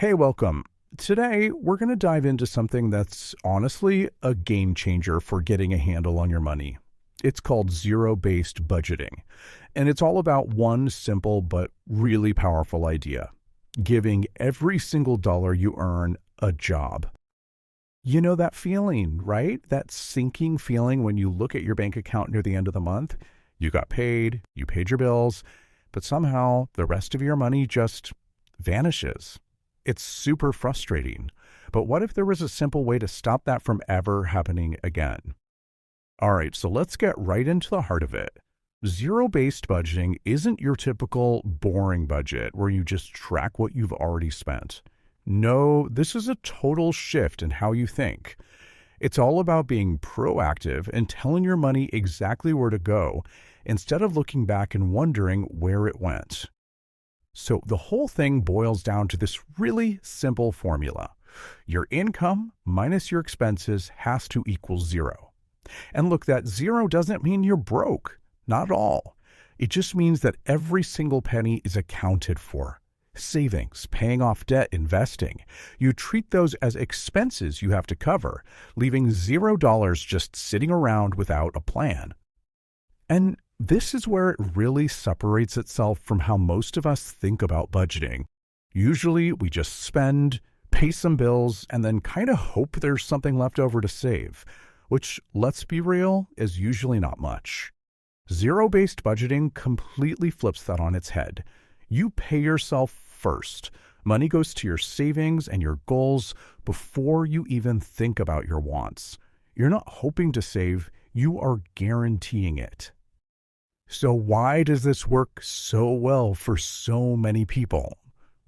Hey, welcome. Today, we're going to dive into something that's honestly a game changer for getting a handle on your money. It's called zero-based budgeting, and it's all about one simple but really powerful idea: giving every single dollar you earn a job. You know that feeling, right? That sinking feeling when you look at your bank account near the end of the month. You got paid, you paid your bills, but somehow the rest of your money just vanishes. It's super frustrating. But what if there was a simple way to stop that from ever happening again? All right, so let's get right into the heart of it. Zero-based budgeting isn't your typical boring budget where you just track what you've already spent. No, this is a total shift in how you think. It's all about being proactive and telling your money exactly where to go instead of looking back and wondering where it went. So the whole thing boils down to this really simple formula. Your income minus your expenses has to equal zero. And look, that zero doesn't mean you're broke. Not at all. It just means that every single penny is accounted for. Savings, paying off debt, investing. You treat those as expenses you have to cover, leaving $0 just sitting around without a plan. And this is where it really separates itself from how most of us think about budgeting. Usually we just spend, pay some bills, and then kind of hope there's something left over to save, which, let's be real, is usually not much. Zero-based budgeting completely flips that on its head. You pay yourself first. Money goes to your savings and your goals before you even think about your wants. You're not hoping to save, you are guaranteeing it. So why does this work so well for so many people?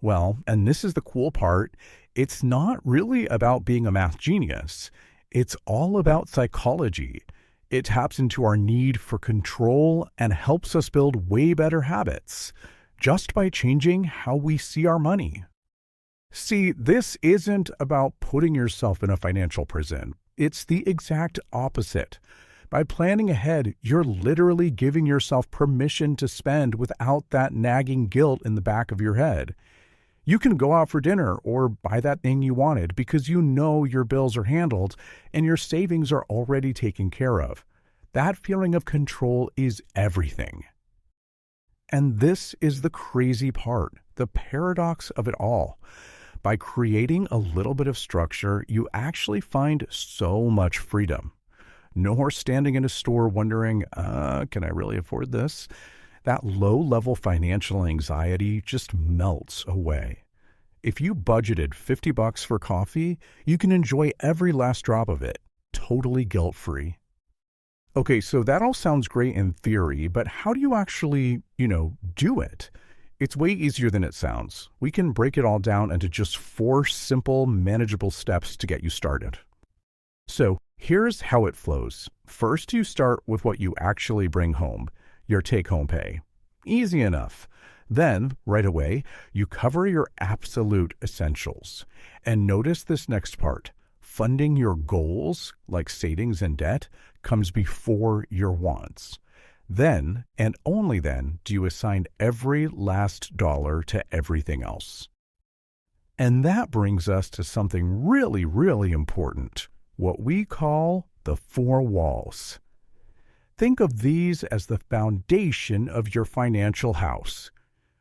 Well, and this is the cool part, it's not really about being a math genius. It's all about psychology. It taps into our need for control and helps us build way better habits just by changing how we see our money. See, this isn't about putting yourself in a financial prison. It's the exact opposite. By planning ahead, you're literally giving yourself permission to spend without that nagging guilt in the back of your head. You can go out for dinner or buy that thing you wanted because you know your bills are handled and your savings are already taken care of. That feeling of control is everything. And this is the crazy part, the paradox of it all. By creating a little bit of structure, you actually find so much freedom. No more standing in a store wondering, can I really afford this? That low-level financial anxiety just melts away. If you budgeted $50 for coffee, you can enjoy every last drop of it, totally guilt-free. Okay, so that all sounds great in theory, but how do you actually, do it? It's way easier than it sounds. We can break it all down into just 4 simple, manageable steps to get you started. So here's how it flows. First, you start with what you actually bring home, your take-home pay. Easy enough. Then, right away, you cover your absolute essentials. And notice this next part. Funding your goals, like savings and debt, comes before your wants. Then, and only then, do you assign every last dollar to everything else. And that brings us to something really, really important. What we call the 4 walls. Think of these as the foundation of your financial house: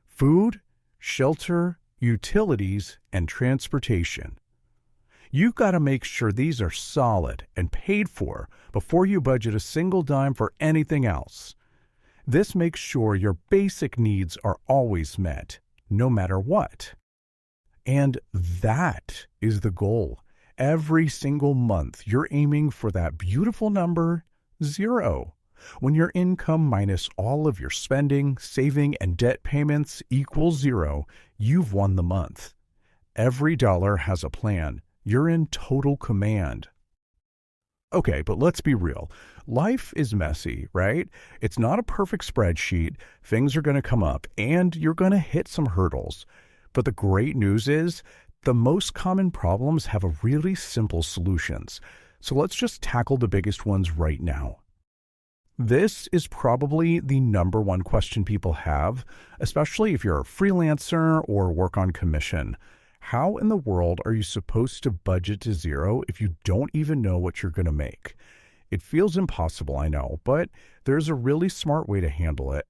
food, shelter, utilities, and transportation. You've got to make sure these are solid and paid for before you budget a single dime for anything else. This makes sure your basic needs are always met, no matter what. And that is the goal. Every single month, you're aiming for that beautiful number, 0. When your income minus all of your spending, saving, and debt payments equals 0, you've won the month. Every dollar has a plan. You're in total command. Okay, but let's be real. Life is messy, right? It's not a perfect spreadsheet. Things are going to come up, and you're going to hit some hurdles. But the great news is, the most common problems have a really simple solutions. So let's just tackle the biggest ones right now. This is probably the number one question people have, especially if you're a freelancer or work on commission. How in the world are you supposed to budget to zero if you don't even know what you're going to make? It feels impossible, I know, but there's a really smart way to handle it.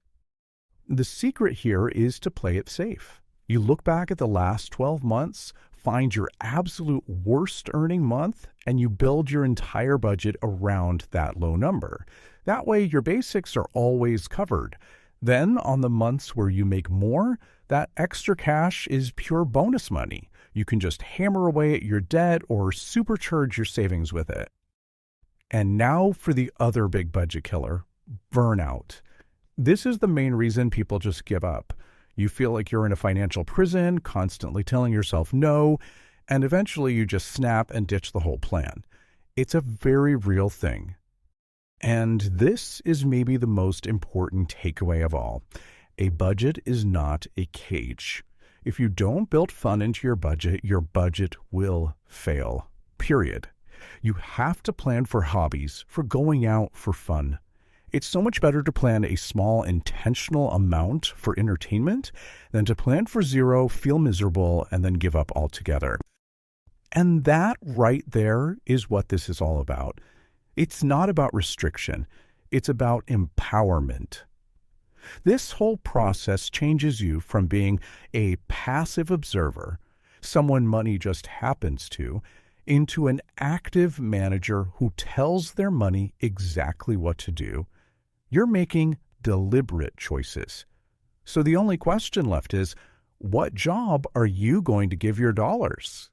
The secret here is to play it safe. You look back at the last 12 months, find your absolute worst earning month, and you build your entire budget around that low number. That way, your basics are always covered. Then, on the months where you make more, that extra cash is pure bonus money. You can just hammer away at your debt or supercharge your savings with it. And now for the other big budget killer, burnout. This is the main reason people just give up. You feel like you're in a financial prison, constantly telling yourself no, and eventually you just snap and ditch the whole plan. It's a very real thing. And this is maybe the most important takeaway of all. A budget is not a cage. If you don't build fun into your budget will fail. Period. You have to plan for hobbies, for going out, for fun. It's so much better to plan a small intentional amount for entertainment than to plan for zero, feel miserable, and then give up altogether. And that right there is what this is all about. It's not about restriction. It's about empowerment. This whole process changes you from being a passive observer, someone money just happens to, into an active manager who tells their money exactly what to do. You're making deliberate choices. So the only question left is, what job are you going to give your dollars?